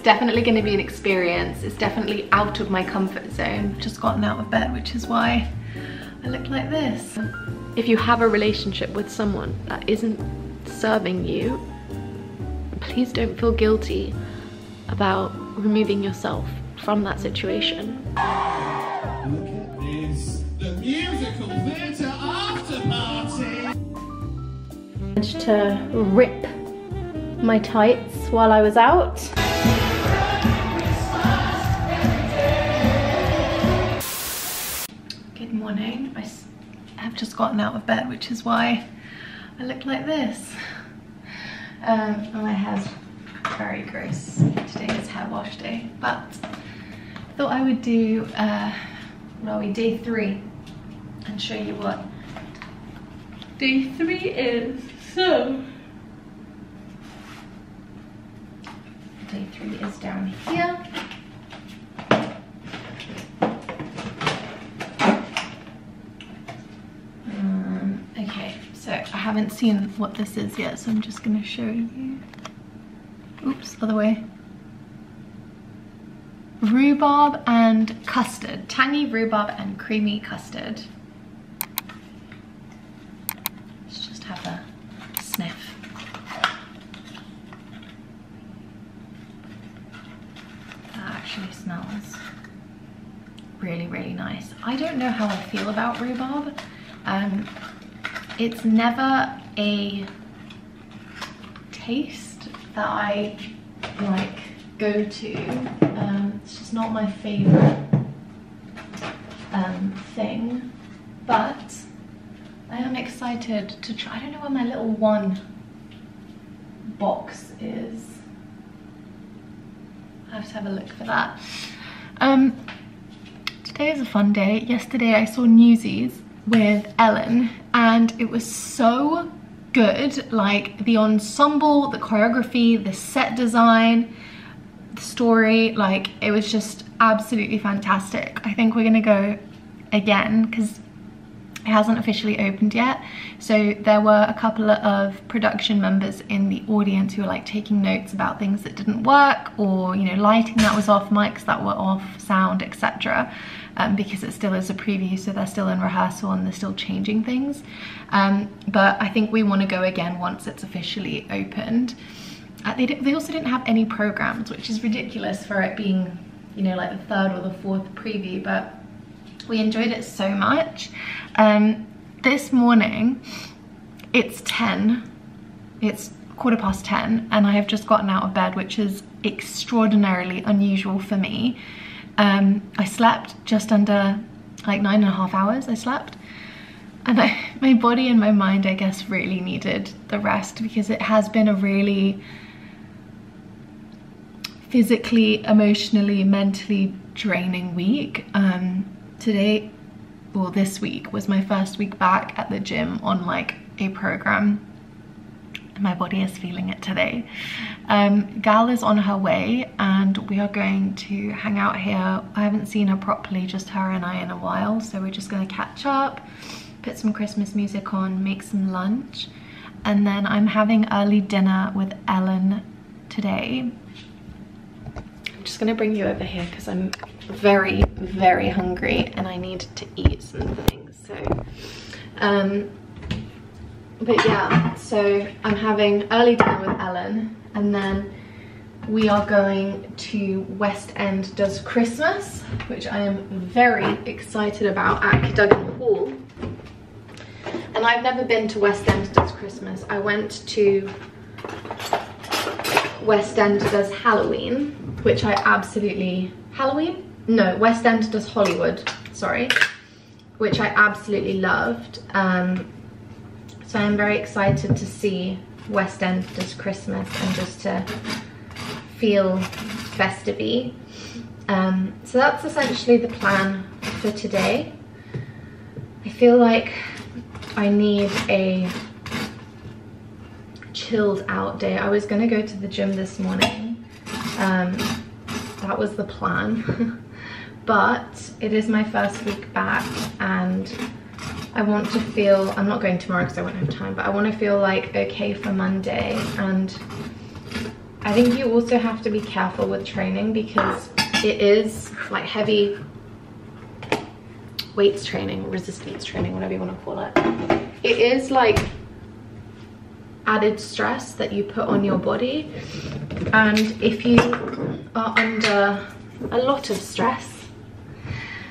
definitely going to be an experience. It's definitely out of my comfort zone. Just gotten out of bed, which is why I look like this. If you have a relationship with someone that isn't serving you, please don't feel guilty about removing yourself from that situation. Look at this, the musical theatre after party. Managed to rip my tights while I was out. Good morning. I have just gotten out of bed, which is why I look like this. My hair's very gross. Today is hair wash day, but I thought I would do day 3 and show you what day 3 is. So day 3 is down here. Okay, so I haven't seen what this is yet, so I'm just gonna show you. Oops, other way. Rhubarb and custard. Tangy rhubarb and creamy custard. Let's just have a sniff. That actually smells really, really nice. I don't know how I feel about rhubarb. It's never a taste that I like go to. It's just not my favorite thing, but I am excited to try. I don't know where my little one box is. I have to have a look for that. Today is a fun day. Yesterday I saw Newsies with Ellen and it was so good. Like the ensemble, the choreography, the set design, the story, like it was just absolutely fantastic. I think we're gonna go again because it hasn't officially opened yet. So there were a couple of production members in the audience who were like taking notes about things that didn't work, or you know, lighting that was off, mics that were off, sound, etc. Because it still is a preview, so they're still in rehearsal and they're still changing things. But I think we want to go again once it's officially opened. They also didn't have any programs, which is ridiculous for it being, you know, like the 3rd or the 4th preview, but we enjoyed it so much. This morning, it's 10, it's 10:15, and I have just gotten out of bed, which is extraordinarily unusual for me. I slept just under like 9.5 hours I slept, and my body and my mind, I guess, really needed the rest because it has been a really physically, emotionally, mentally draining week. Today, well, this week was my first week back at the gym on like a program. My body is feeling it today. Gal is on her way and we are going to hang out here. I haven't seen her properly, just her and I, in a while, so we're just going to catch up, put some Christmas music on, make some lunch, and then I'm having early dinner with Ellen today. I'm just going to bring you over here because I'm very, very hungry and I need to eat some things. So but yeah, so I'm having early dinner with Ellen, and then we are going to West End Does Christmas, which I am very excited about, at Cadogan Hall. And I've never been to West End Does Christmas. I went to West End Does Halloween, which I absolutely... Halloween? No, West End Does Hollywood, sorry, which I absolutely loved. So I'm very excited to see West End Does Christmas and just to feel festive-y. So that's essentially the plan for today. I feel like I need a chilled out day. I was gonna go to the gym this morning. That was the plan. But it is my first week back and I want to feel, I'm not going tomorrow because I won't have time, but I want to feel like okay for Monday, and I think you also have to be careful with training because it is like heavy weights training, resistance training, whatever you want to call it. It is like added stress that you put on your body, and if you are under a lot of stress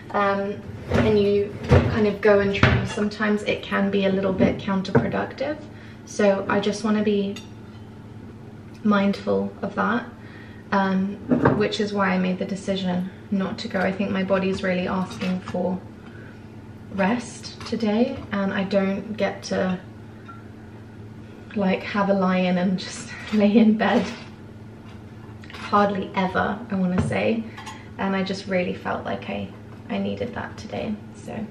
and you kind of go and train, sometimes it can be a little bit counterproductive. So I just want to be mindful of that, which is why I made the decision not to go. I think my body's really asking for rest today, and I don't get to like have a lie-in and just lay in bed hardly ever, I want to say, and I just really felt like I needed that today. So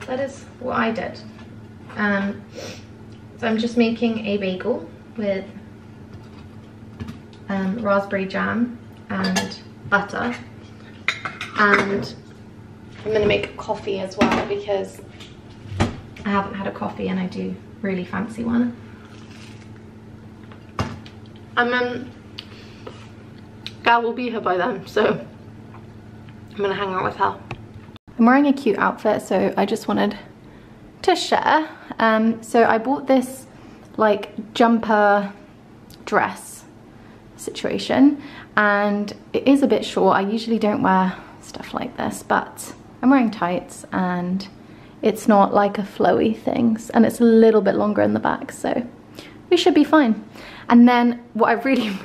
that is what I did. So I'm just making a bagel with raspberry jam and butter, and I'm gonna make a coffee as well because I haven't had a coffee and I do really fancy one. And then Gal will be here by then, so I'm gonna hang out with her. I'm wearing a cute outfit, so I just wanted to share. So I bought this like jumper dress situation, and it is a bit short. I usually don't wear stuff like this, but I'm wearing tights and it's not like a flowy thing, and it's a little bit longer in the back, so we should be fine. And then what I really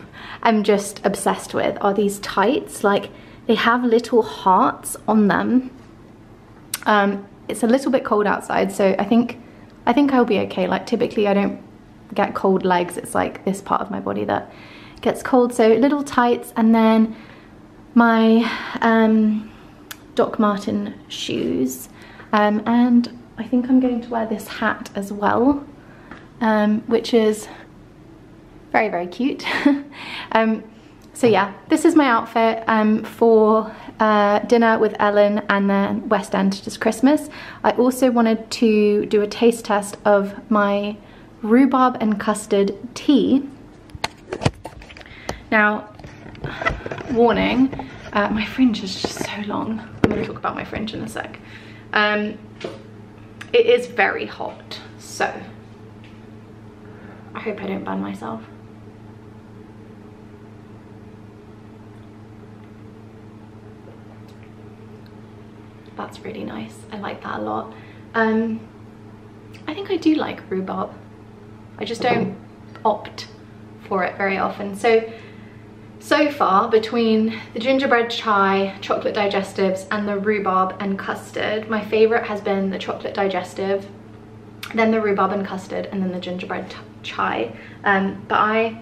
am just obsessed with are these tights. Like, they have little hearts on them. It's a little bit cold outside, so I think I'll be okay. Like, typically I don't get cold legs. It's like this part of my body that gets cold. So little tights, and then my Doc Marten shoes, and I think I'm going to wear this hat as well, which is very, very cute. So yeah, this is my outfit for dinner with Ellen and then West End, just Christmas. I also wanted to do a taste test of my rhubarb and custard tea. Now, warning, my fringe is just so long. I'm going to talk about my fringe in a sec. It is very hot, so I hope I don't burn myself. That's really nice. I like that a lot. I think I do like rhubarb. I just don't opt for it very often. So far, between the gingerbread chai, chocolate digestives, and the rhubarb and custard, my favorite has been the chocolate digestive, then the rhubarb and custard, and then the gingerbread chai. But I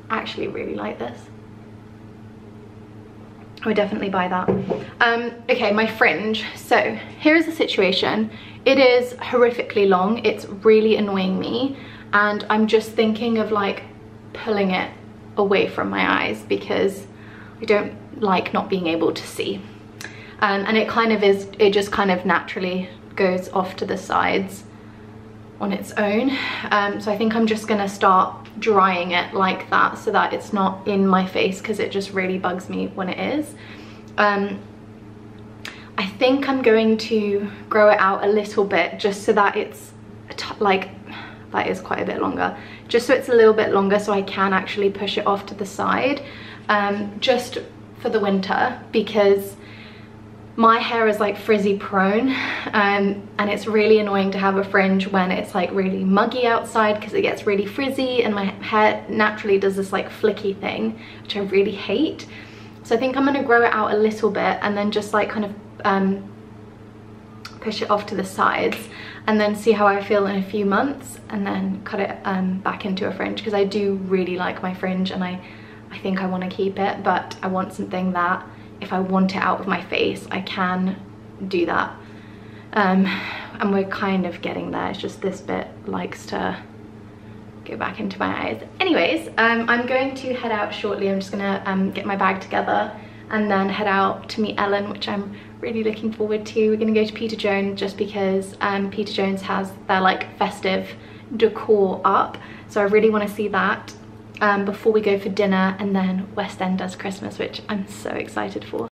actually really like this. I would definitely buy that. Okay, my fringe. So here's the situation. It is horrifically long. It's really annoying me, and I'm just thinking of like pulling it away from my eyes because I don't like not being able to see. And it kind of is, it just kind of naturally goes off to the sides on its own. So I think I'm just gonna start drying it like that so that it's not in my face, because it just really bugs me when it is. I think I'm going to grow it out a little bit just so that it's like, that is quite a bit longer, just so it's a little bit longer so I can actually push it off to the side, just for the winter, because my hair is like frizzy prone, and it's really annoying to have a fringe when it's like really muggy outside, because it gets really frizzy and my hair naturally does this like flicky thing, which I really hate. So I think I'm gonna grow it out a little bit and then just like kind of push it off to the sides, and then see how I feel in a few months, and then cut it back into a fringe, because I do really like my fringe and I think I want to keep it, but I want something that if I want it out of my face, I can do that. And we're kind of getting there. It's just this bit likes to go back into my eyes. Anyways, I'm going to head out shortly. I'm just gonna get my bag together and then head out to meet Ellen, which I'm really looking forward to. We're gonna go to Peter Jones just because Peter Jones has their like festive decor up, so I really want to see that. before we go for dinner, and then West End does Christmas, which I'm so excited for.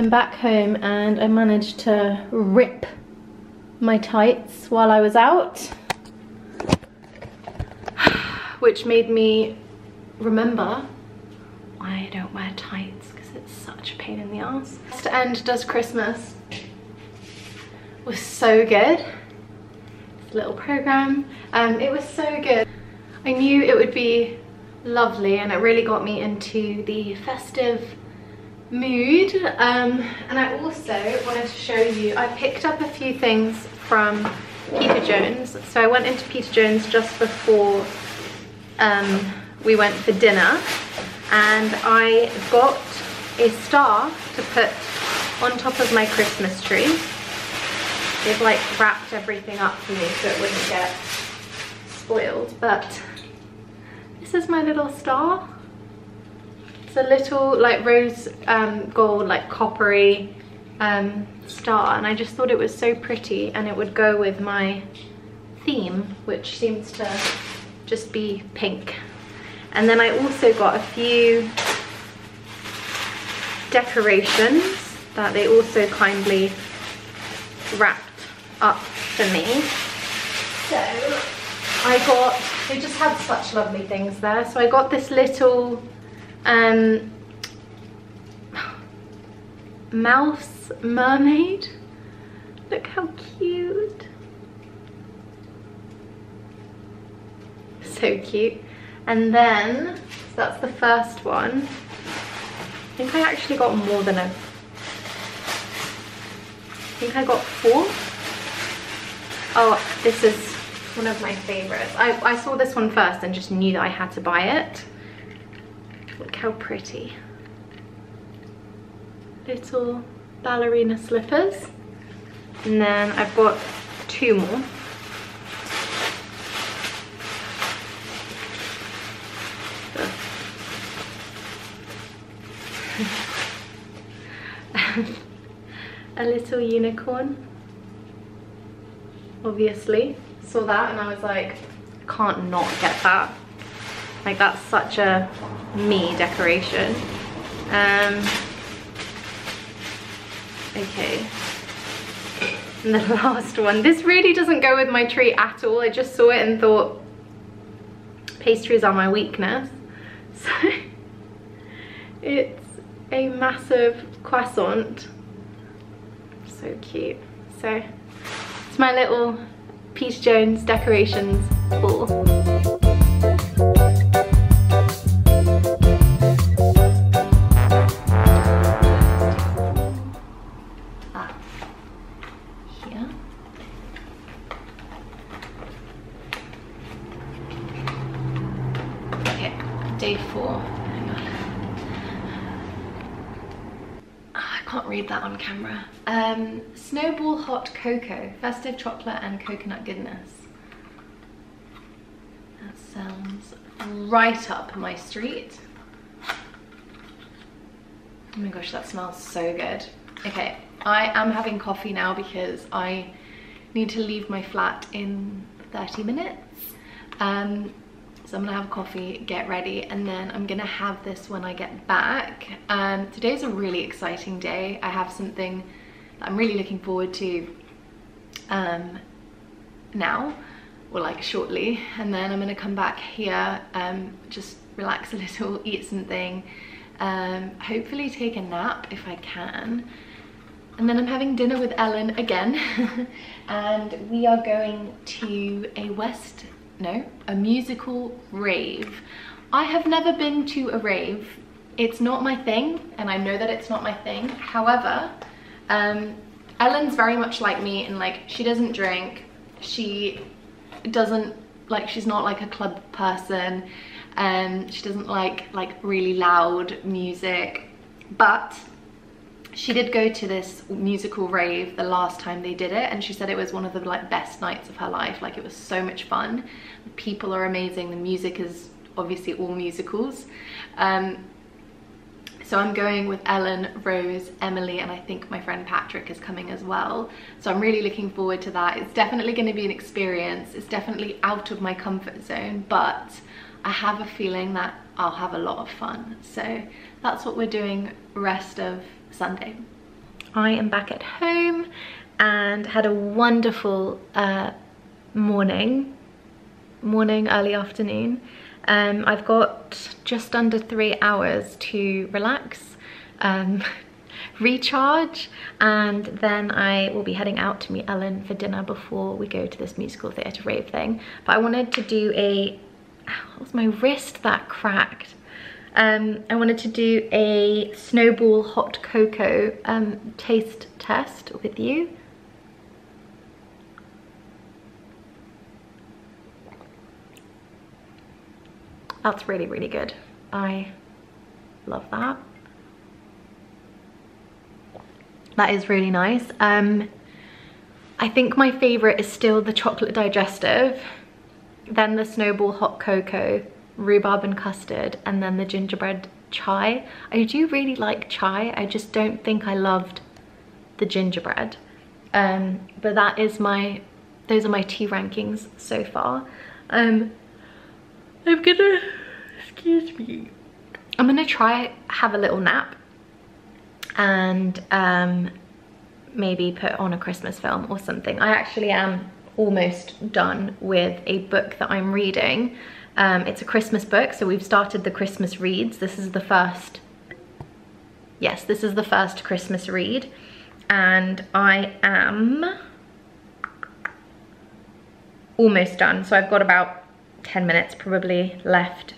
I'm back home and I managed to rip my tights while I was out, which made me remember why I don't wear tights, because it's such a pain in the ass. West End Does Christmas was so good. This little program, it was so good. I knew it would be lovely, and it really got me into the festive mood. And I also wanted to show you, I picked up a few things from Peter Jones. So I went into Peter Jones just before we went for dinner, and I got a star to put on top of my Christmas tree. They've like wrapped everything up for me so it wouldn't get spoiled, but this is my little star. It's a little like rose gold, like coppery star, and I just thought it was so pretty, and it would go with my theme, which seems to just be pink. And then I also got a few decorations that they also kindly wrapped up for me. So they just had such lovely things there. So I got this little mouse mermaid. Look how cute. So cute. And then, so that's the first one. I think I actually got more than I think I got 4. Oh, this is one of my favorites. I saw this one first and just knew that I had to buy it. Look how pretty. Little ballerina slippers. And then I've got 2 more. A little unicorn, obviously. Saw that and I was like, can't not get that. Like, that's such a me decoration. Okay. And the last one, this really doesn't go with my tree at all. I just saw it and thought pastries are my weakness. So it's a massive croissant. So cute. So it's my little Peach Jones decorations ball. Here. Okay, day 4. I can't read that on camera. Snowball hot cocoa, festive chocolate and coconut goodness. That sounds right up my street. Oh my gosh, that smells so good. Okay, I am having coffee now because I need to leave my flat in 30 minutes. So I'm gonna have coffee, get ready, and then I'm gonna have this when I get back. Today's a really exciting day. I have something that I'm really looking forward to now, or like shortly, and then I'm gonna come back here, just relax a little, eat something, hopefully take a nap if I can. And then I'm having dinner with Ellen again, and we are going to a musical rave. I have never been to a rave. It's not my thing, and I know that it's not my thing. However, Ellen's very much like me in like, she doesn't drink, she doesn't like, she's not like a club person, and she doesn't like really loud music, but she did go to this musical rave the last time they did it, and she said it was one of the like best nights of her life. Like, it was so much fun. The people are amazing. The music is obviously all musicals. So I'm going with Ellen, Rose, Emily, and I think my friend Patrick is coming as well. So I'm really looking forward to that. It's definitely going to be an experience. It's definitely out of my comfort zone, but I have a feeling that I'll have a lot of fun. So that's what we're doing rest of Sunday. I am back at home and had a wonderful morning, early afternoon. I've got just under 3 hours to relax, recharge, and then I will be heading out to meet Ellen for dinner before we go to this musical theatre rave thing. But I wanted to do it was my wrist that cracked. I wanted to do a Snowball hot cocoa taste test with you. That's really, really good. I love that. That is really nice. I think my favorite is still the chocolate digestive, then the Snowball hot cocoa, rhubarb and custard, and then the gingerbread chai. I do really like chai. I just don't think I loved the gingerbread. But that is those are my tea rankings so far. I'm gonna, excuse me, I'm gonna try have a little nap and maybe put on a Christmas film or something. I actually am almost done with a book that I'm reading. It's a Christmas book, so we've started the Christmas reads. This is the first, yes, this is the first Christmas read, and I am almost done. So I've got about 10 minutes probably left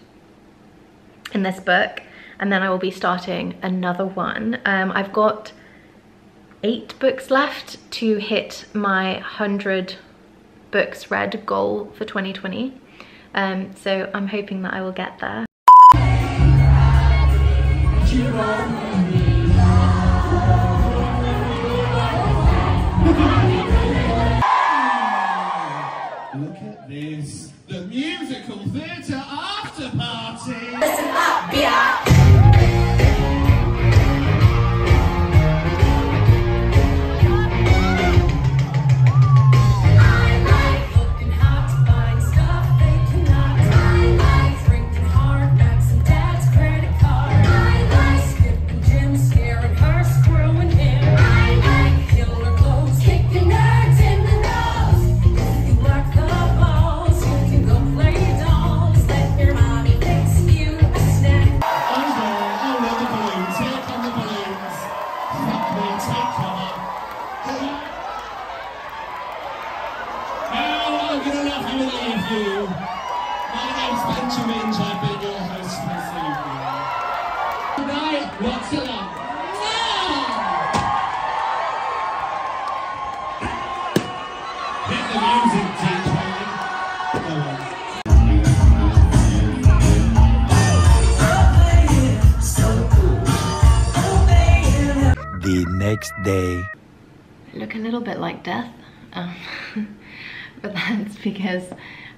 in this book, and then I will be starting another one. I've got 8 books left to hit my 100 books read goal for 2020. So I'm hoping that I will get there. Look at this, the musical theatre after party. Listen up, yeah. What's it up? Hit the music, The next day. I look a little bit like death, but that's because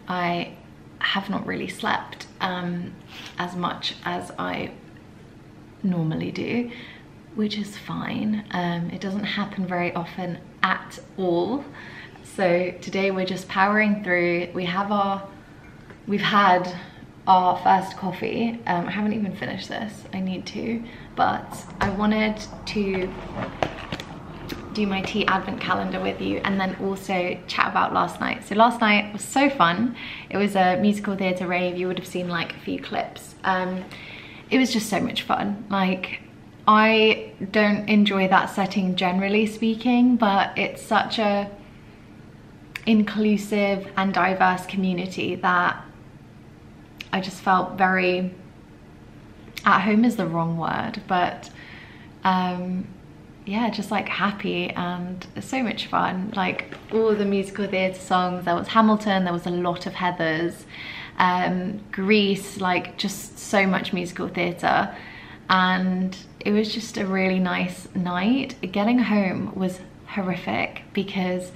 I have not really slept as much as I normally do, which is fine. It doesn't happen very often at all. So today we're just powering through. We've had our first coffee. I haven't even finished this. I need to, but I wanted to do my tea advent calendar with you and then also chat about last night. So last night was so fun. It was a musical theatre rave. You would have seen like a few clips. It was just so much fun. Like, I don't enjoy that setting generally speaking, but it's such a inclusive and diverse community that I just felt very, at home is the wrong word, but yeah, just like happy and so much fun. Like all the musical theatre songs, there was Hamilton, there was a lot of Heathers, Grease, like just so much musical theatre, and it was just a really nice night. Getting home was horrific because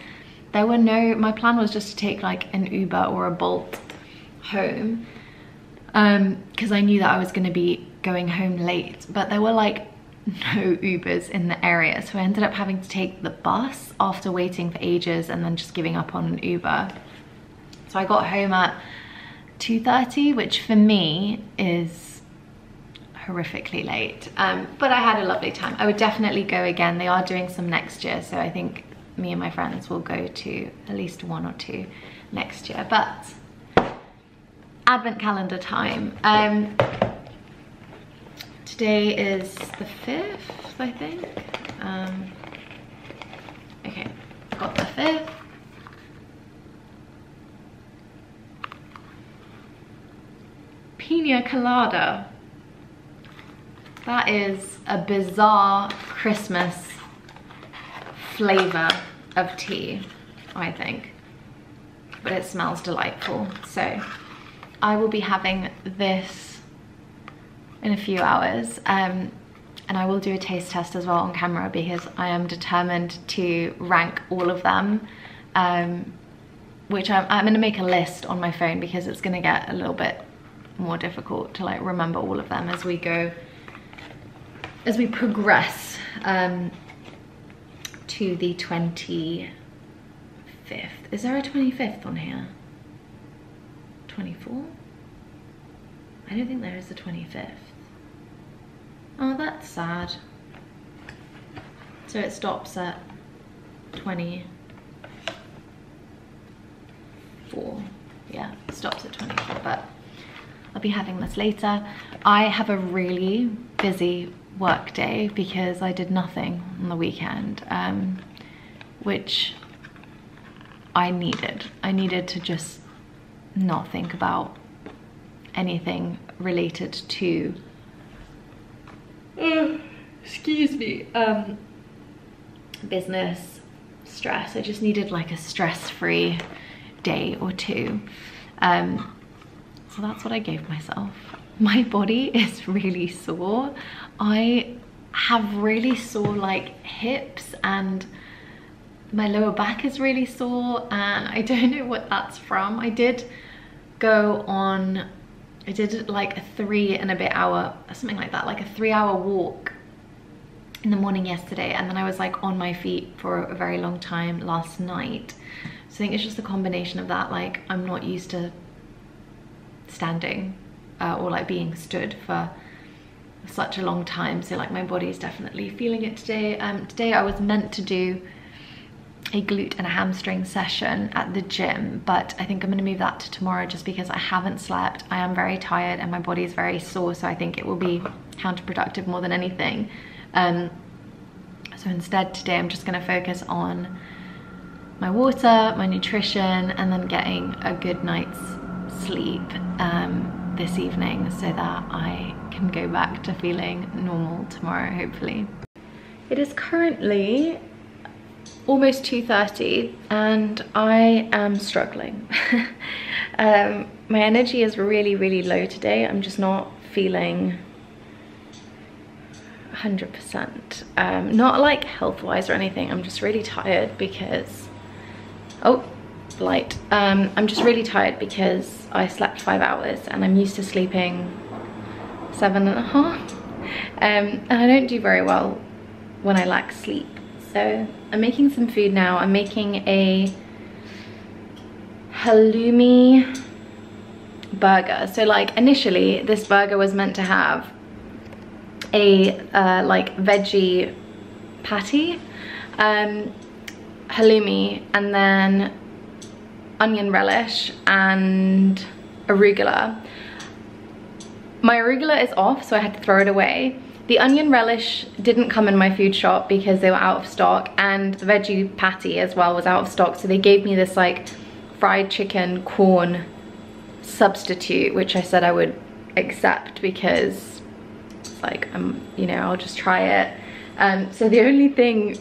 there were my plan was just to take like an Uber or a Bolt home, because I knew that I was going to be going home late, but there were like no Ubers in the area, so I ended up having to take the bus after waiting for ages and then just giving up on an Uber. So I got home at 2:30, which for me is horrifically late, but I had a lovely time. I would definitely go again. They are doing some next year, so I think me and my friends will go to at least 1 or 2 next year. But advent calendar time. Today is the 5th, I think. Okay, got the 5th. Pina colada. That is a bizarre Christmas flavor of tea, I think, but it smells delightful. So I will be having this in a few hours, and I will do a taste test as well on camera because I am determined to rank all of them, which I'm going to make a list on my phone because it's going to get a little bit more difficult to like remember all of them as we go, as we progress to the 25th. Is there a 25th on here? 24? I don't think there is a 25th. Oh, that's sad. So it stops at 24. Yeah, stops at 24, but I'll be having this later. I have a really busy work day because I did nothing on the weekend, which I needed. I needed to just not think about anything related to excuse me, business stress. I just needed like a stress-free day or two. So that's what I gave myself. My body is really sore. I have really sore like hips, and my lower back is really sore, and I don't know what that's from. I did like a 3 and a bit hour, something like that, like a 3-hour walk in the morning yesterday, and then I was like on my feet for a very long time last night. So I think it's just a combination of that. Like, I'm not used to standing or like being stood for such a long time, so like my body is definitely feeling it today. Today I was meant to do a glute and a hamstring session at the gym, but I think I'm going to move that to tomorrow just because I haven't slept. I am very tired and my body is very sore, so I think it will be counterproductive more than anything. So instead today I'm just going to focus on my water, my nutrition, and then getting a good night's sleep this evening so that I can go back to feeling normal tomorrow, hopefully. It is currently almost 2:30 and I am struggling. My energy is really low today. I'm just not feeling 100%. Not like health-wise or anything. I'm just really tired because, oh, light. I'm just really tired because I slept 5 hours and I'm used to sleeping 7.5. And I don't do very well when I lack sleep. So I'm making some food now. I'm making a halloumi burger. So like initially this burger was meant to have a like veggie patty, halloumi, and then onion relish and arugula. My arugula is off, so I had to throw it away. The onion relish didn't come in my food shop because they were out of stock, and the veggie patty as well was out of stock, so they gave me this like fried chicken corn substitute, which I said I would accept because it's like, you know, I'll just try it. So the only thing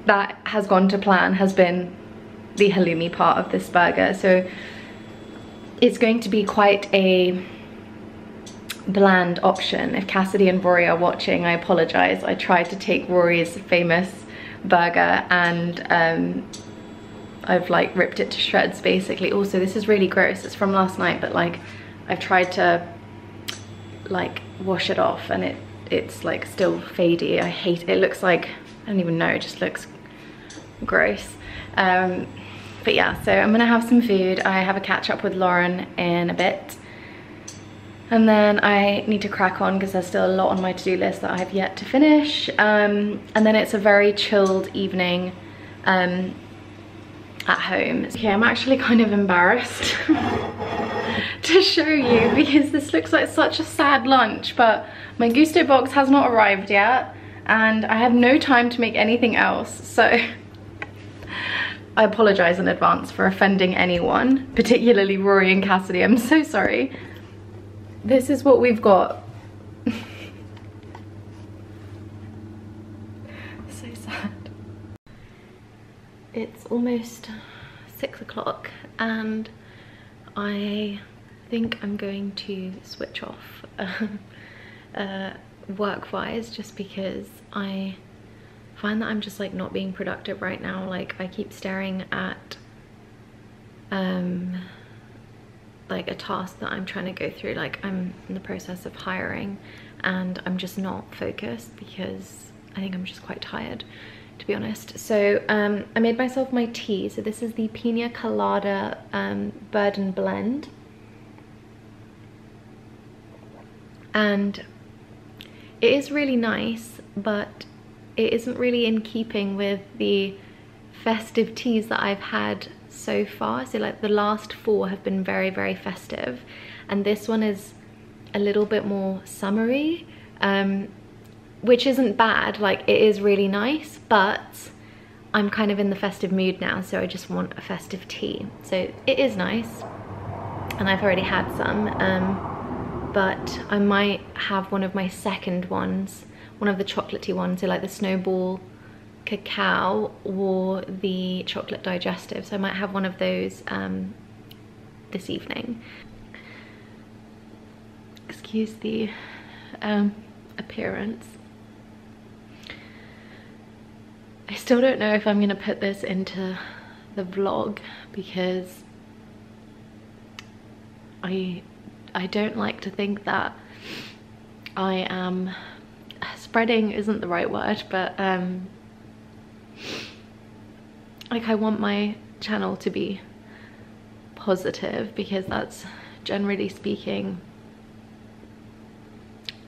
that has gone to plan has been the halloumi part of this burger, so it's going to be quite a bland option. If Cassidy and Rory are watching, I apologize. I tried to take Rory's famous burger and I've like ripped it to shreds basically. Also, this is really gross. It's from last night, but like I've tried to like wash it off and it's like still fadey. I hate it. It looks like, I don't even know, it just looks gross. But yeah, so I'm gonna have some food. I have a catch up with Lauren in a bit. And then I need to crack on because there's still a lot on my to-do list that I have yet to finish. And then it's a very chilled evening at home. Okay, I'm actually kind of embarrassed to show you because this looks like such a sad lunch, but my Gusto box has not arrived yet and I have no time to make anything else. So I apologize in advance for offending anyone, particularly Rory and Cassidy. I'm so sorry. This is what we've got. So sad. It's almost 6 o'clock and I think I'm going to switch off work-wise, just because I find that I'm just like not being productive right now. Like I keep staring at like a task that I'm trying to go through. Like I'm in the process of hiring and I'm just not focused because I think I'm just quite tired, to be honest. So I made myself my tea. So this is the Pina Colada Burden Blend, and it is really nice, but it isn't really in keeping with the festive teas that I've had so far. So like the last 4 have been very, very festive, and this one is a little bit more summery, which isn't bad. Like, it is really nice, but I'm kind of in the festive mood now, so I just want a festive tea. So it is nice, and I've already had some, but I might have one of my second ones, one of the chocolatey ones, so like the snowball cacao or the chocolate digestive. So I might have one of those this evening. Excuse the appearance. I still don't know if I'm gonna put this into the vlog because I don't like to think that I am spreading, isn't the right word, but like, I want my channel to be positive because that's generally speaking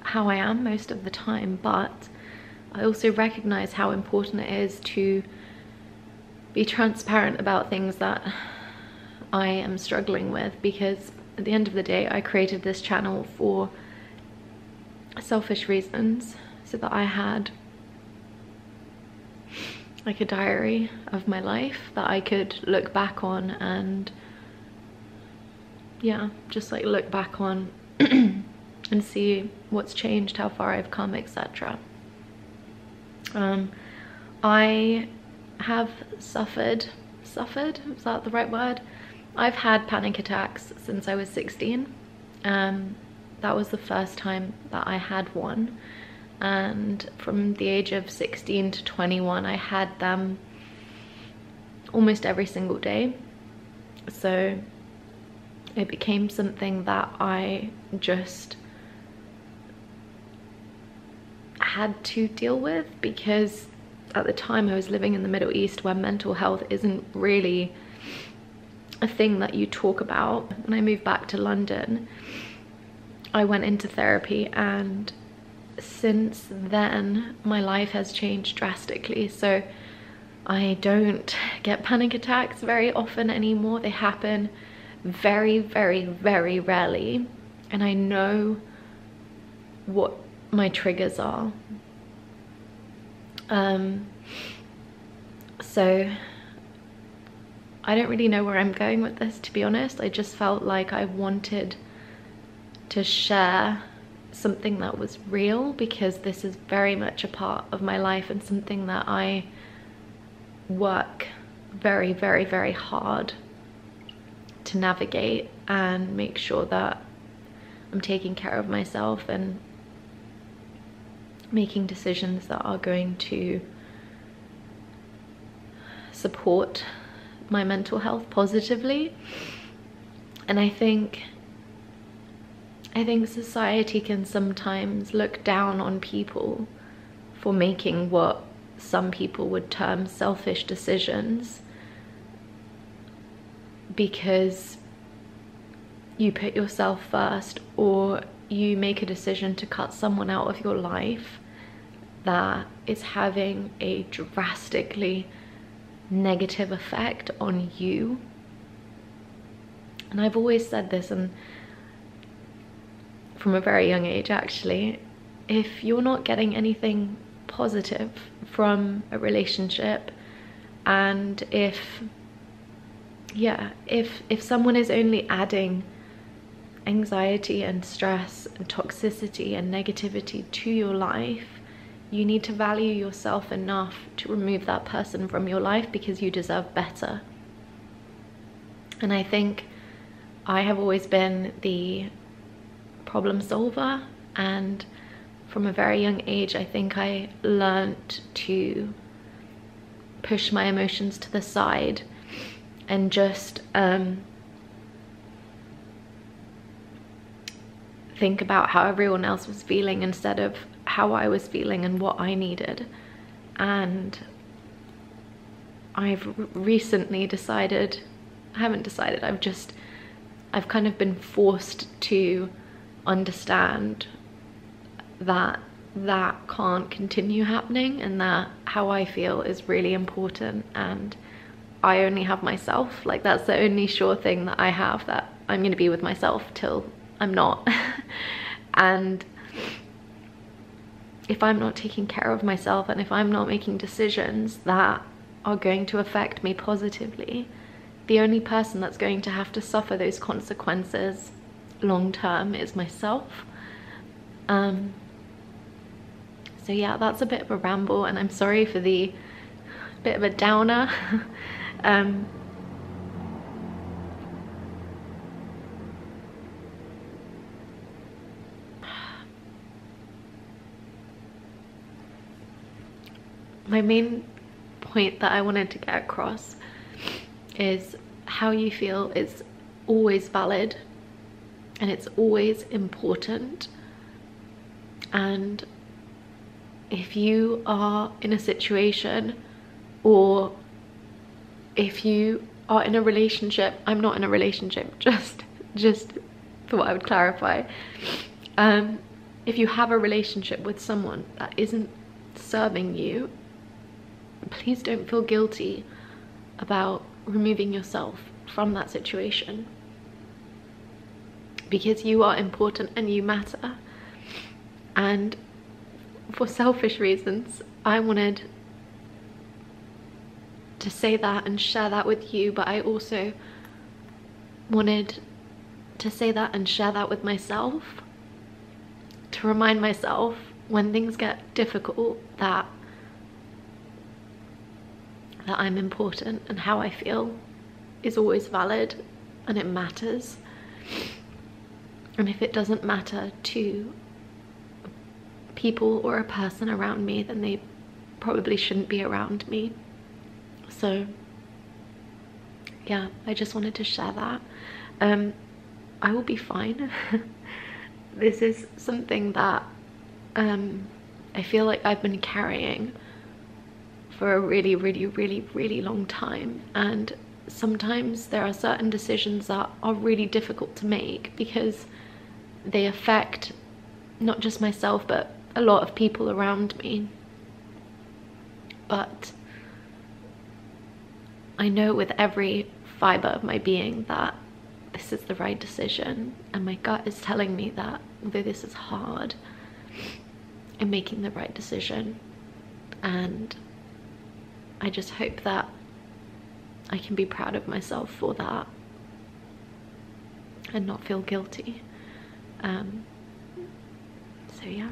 how I am most of the time, but I also recognize how important it is to be transparent about things that I am struggling with, because at the end of the day I created this channel for selfish reasons, so that I had like a diary of my life that I could look back on and, yeah, just like look back on and see what's changed, how far I've come, etc. I have suffered, is that the right word? I've had panic attacks since I was 16. That was the first time that I had one, and from the age of 16 to 21 I had them almost every single day. So it became something that I just had to deal with, because at the time I was living in the Middle East, where mental health isn't really a thing that you talk about. When I moved back to London, I went into therapy, and since then my life has changed drastically. So I don't get panic attacks very often anymore. They happen very, very, very rarely, and I know what my triggers are. So I don't really know where I'm going with this, to be honest. I just felt like I wanted to share something that was real, because this is very much a part of my life and something that I work very, very, very hard to navigate and make sure that I'm taking care of myself and making decisions that are going to support my mental health positively. And I think society can sometimes look down on people for making what some people would term selfish decisions, because you put yourself first, or you make a decision to cut someone out of your life that is having a drastically negative effect on you. And I've always said this, and from a very young age actually, if you're not getting anything positive from a relationship, and if someone is only adding anxiety and stress and toxicity and negativity to your life, you need to value yourself enough to remove that person from your life, because you deserve better. And I think I have always been the problem solver, and from a very young age I think I learned to push my emotions to the side and just think about how everyone else was feeling instead of how I was feeling and what I needed. And I've recently decided, I've kind of been forced to understand that that can't continue happening, and that how I feel is really important, and I only have myself. Like, that's the only sure thing that I have, that I'm going to be with myself till I'm not. And if I'm not taking care of myself, and if I'm not making decisions that are going to affect me positively, the only person that's going to have to suffer those consequences long term is myself. So yeah, that's a bit of a ramble, and I'm sorry for the bit of a downer. My main point that I wanted to get across is how you feel is always valid, and it's always important. And if you are in a situation, or if you are in a relationship, I'm not in a relationship, just thought I would clarify. If you have a relationship with someone that isn't serving you, please don't feel guilty about removing yourself from that situation, because you are important and you matter. And for selfish reasons, I wanted to say that and share that with you, but I also wanted to say that and share that with myself, to remind myself when things get difficult that I'm important, and how I feel is always valid, and it matters. And if it doesn't matter to people or a person around me, then they probably shouldn't be around me. So yeah, I just wanted to share that. I will be fine. This is something that I feel like I've been carrying for a really long time, and sometimes there are certain decisions that are really difficult to make because they affect not just myself but a lot of people around me. But I know with every fiber of my being that this is the right decision, and my gut is telling me that although this is hard, I'm making the right decision. And I just hope that I can be proud of myself for that and not feel guilty. So yeah.